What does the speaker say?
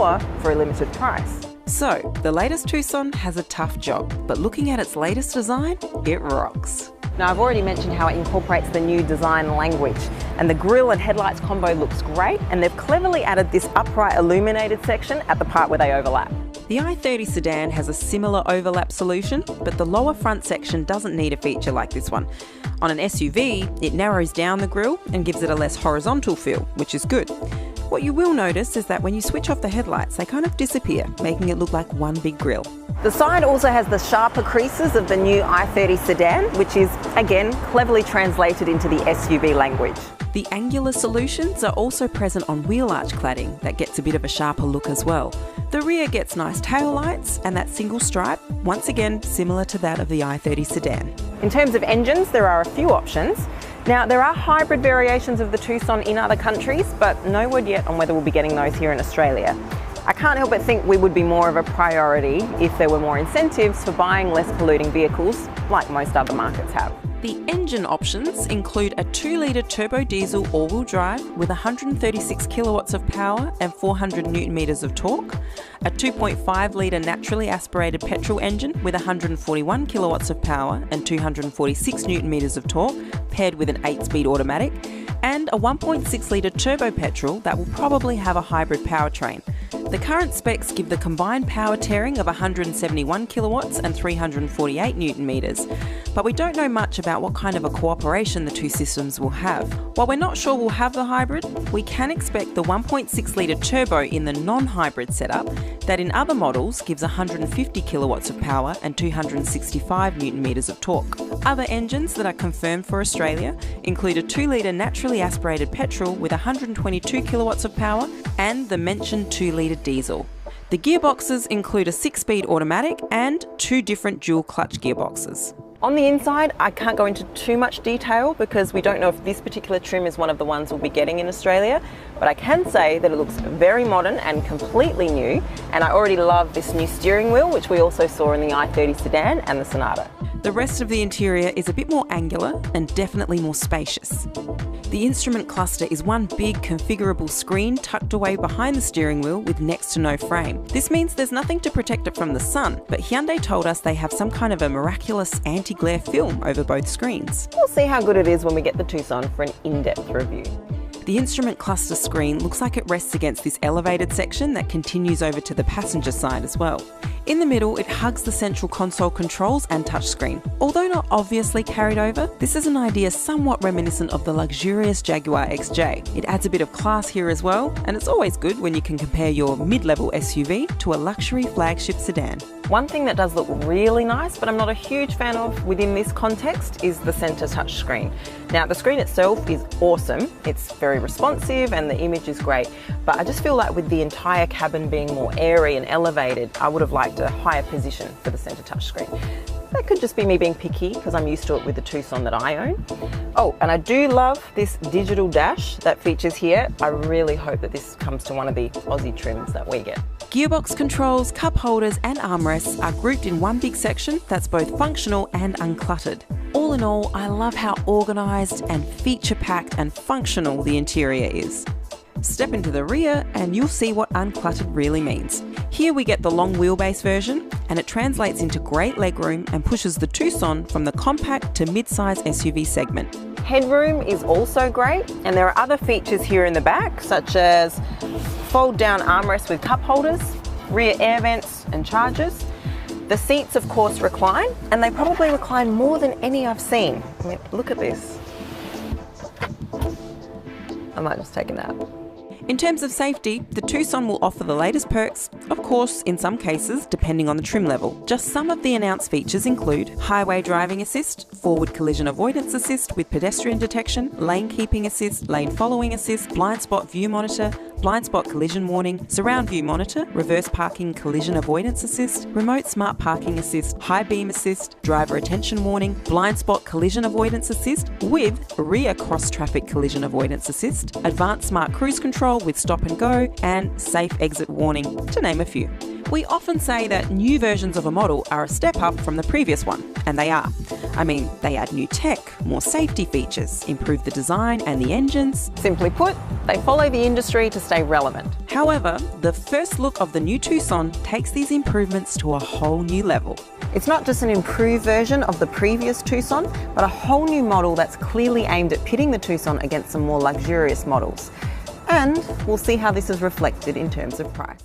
or for a limited price. So, the latest Tucson has a tough job, but looking at its latest design, it rocks. Now, I've already mentioned how it incorporates the new design language, and the grille and headlights combo looks great, and they've cleverly added this upright illuminated section at the part where they overlap. The i30 sedan has a similar overlap solution, but the lower front section doesn't need a feature like this one. On an SUV, it narrows down the grille and gives it a less horizontal feel, which is good. What you will notice is that when you switch off the headlights, they kind of disappear, making it look like one big grille. The side also has the sharper creases of the new i30 sedan, which is, again, cleverly translated into the SUV language. The angular solutions are also present on wheel arch cladding that gets a bit of a sharper look as well. The rear gets nice tail lights and that single stripe, once again similar to that of the i30 sedan. In terms of engines, there are a few options. Now, there are hybrid variations of the Tucson in other countries, but no word yet on whether we'll be getting those here in Australia. I can't help but think we would be more of a priority if there were more incentives for buying less polluting vehicles, like most other markets have. The engine options include a 2-litre turbo diesel all-wheel drive with 136 kilowatts of power and 400 newton metres of torque, a 2.5-litre naturally aspirated petrol engine with 141 kilowatts of power and 246 newton metres of torque, paired with an 8-speed automatic, and a 1.6-litre turbo petrol that will probably have a hybrid powertrain. The current specs give the combined power tearing of 171 kilowatts and 348 newton metres, but we don't know much about what kind of a cooperation the two systems will have. While we're not sure we'll have the hybrid, we can expect the 1.6-litre turbo in the non-hybrid setup that in other models gives 150 kilowatts of power and 265 newton metres of torque. Other engines that are confirmed for Australia include a 2-litre naturally aspirated petrol with 122 kilowatts of power and the mentioned 2-litre diesel. The gearboxes include a 6-speed automatic and 2 different dual clutch gearboxes. On the inside, I can't go into too much detail because we don't know if this particular trim is one of the ones we'll be getting in Australia, but I can say that it looks very modern and completely new, and I already love this new steering wheel, which we also saw in the i30 sedan and the Sonata. The rest of the interior is a bit more angular and definitely more spacious. The instrument cluster is one big configurable screen tucked away behind the steering wheel with next to no frame. This means there's nothing to protect it from the sun, but Hyundai told us they have some kind of a miraculous anti-glare film over both screens. We'll see how good it is when we get the Tucson for an in-depth review. The instrument cluster screen looks like it rests against this elevated section that continues over to the passenger side as well. In the middle, it hugs the central console controls and touchscreen. Although not obviously carried over, this is an idea somewhat reminiscent of the luxurious Jaguar XJ. It adds a bit of class here as well, and it's always good when you can compare your mid-level SUV to a luxury flagship sedan. One thing that does look really nice, but I'm not a huge fan of within this context, is the center touchscreen. Now, the screen itself is awesome. It's very responsive and the image is great, but I just feel like with the entire cabin being more airy and elevated, I would have liked a higher position for the center touchscreen. That could just be me being picky because I'm used to it with the Tucson that I own. Oh, and I do love this digital dash that features here. I really hope that this comes to one of the Aussie trims that we get. Gearbox controls, cup holders and armrests are grouped in one big section that's both functional and uncluttered. All in all, I love how organised and feature-packed and functional the interior is. Step into the rear and you'll see what uncluttered really means. Here we get the long wheelbase version, and it translates into great legroom and pushes the Tucson from the compact to mid-size SUV segment. Headroom is also great, and there are other features here in the back, such as fold-down armrests with cup holders, rear air vents and chargers. The seats, of course, recline, and they probably recline more than any I've seen. I mean, look at this. I might just take a nap. In terms of safety, the Tucson will offer the latest perks, of course, in some cases, depending on the trim level. Just some of the announced features include highway driving assist, forward collision avoidance assist with pedestrian detection, lane keeping assist, lane following assist, blind spot view monitor, blind spot collision warning, surround view monitor, reverse parking collision avoidance assist, remote smart parking assist, high beam assist, driver attention warning, blind spot collision avoidance assist with rear cross traffic collision avoidance assist, advanced smart cruise control with stop and go, and safe exit warning, to name a few. We often say that new versions of a model are a step up from the previous one, and they are. I mean, they add new tech, more safety features, improve the design and the engines. Simply put, they follow the industry to stay relevant. However, the first look of the new Tucson takes these improvements to a whole new level. It's not just an improved version of the previous Tucson, but a whole new model that's clearly aimed at pitting the Tucson against some more luxurious models. And we'll see how this is reflected in terms of price.